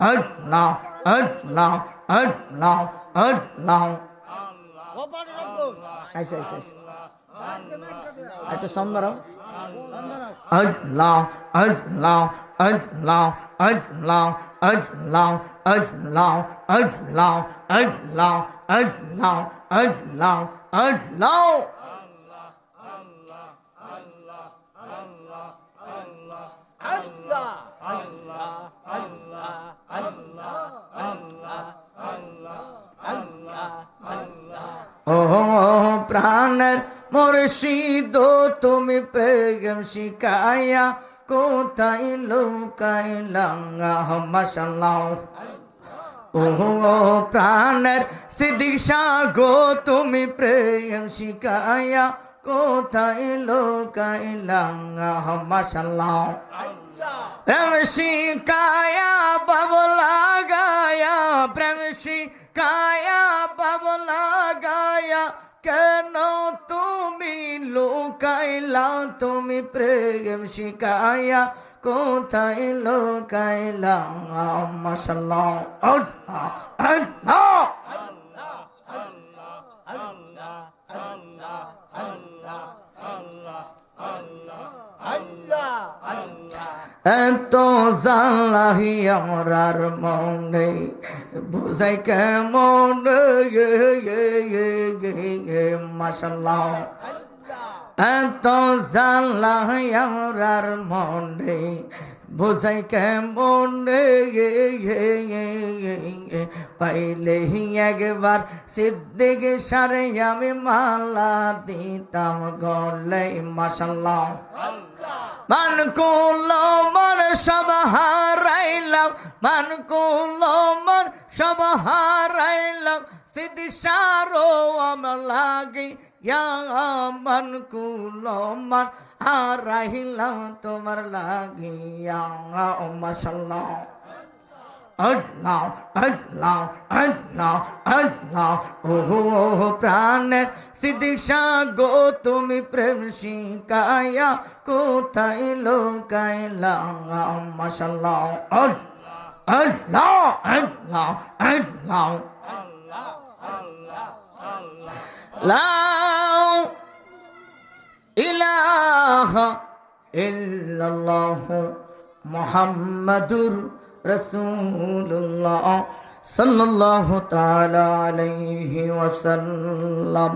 আল্লাহ আল্লাহ আল্লাহ আল্লাহ আচ্ছা আচ্ছা একটু সম্বর আল্লাহ আল্লাহ আল্লাহ আল্লাহ আল্লাহ আল্লাহ আল্লাহ আল্লাহ আল্লাহ আল্লাহ আল্লাহ ও প্রাণের মুর্শিদ তুমি প্রেম শিখায়া কোথায় লুকাইলা মাশাআল্লাহ ও প্রাণের সিদ্দিক শাহ গো তুমি প্রেম শিখায়া কোথায় লুকাইলা মাশাআল্লাহ প্রেম শিখায়া বাবলা গায়া প্রেম শিখায়া বাবলা গায়া কেন তুমি লুকাইলা তুমি প্রেম শিখায়া কোথায় লুকাইলা মাশাআল্লাহ আল্লাহ আল্লাহ এত জালাহি আমরার মনে বুঝাই কেমন মাশাআল্লাহ এত জালাহি আমরার মনে বুঝাই কেমন পাইলে একবার সিদ্দিক সারে আমি মালা দিতাম গলে মাশাআল্লাহ মান কুলো মন সব হারাইলাম মান কুলো মন সব হারাইলাম সিদ্দিক সারো আমার লাগি মান কুলো মন হারাইলাম তোমার লাগিয়া মাশাআল্লাহ আল্লাহ আল্লাহ আল্লাহ আল্লাহ ওহো প্রাণের সিদ্দিক শাহ গো তুমি প্রেম শিখায়া কোথায় লুকাইলা মাশাআল্লাহ আল্লাহ আল্লাহ আল্লাহ লা ইলাহা ইল্লাল্লাহ মুহাম্মাদুর রাসূলুল্লাহ সাল্লাল্লাহু তাআলা আলাইহি ওয়াসাল্লাম।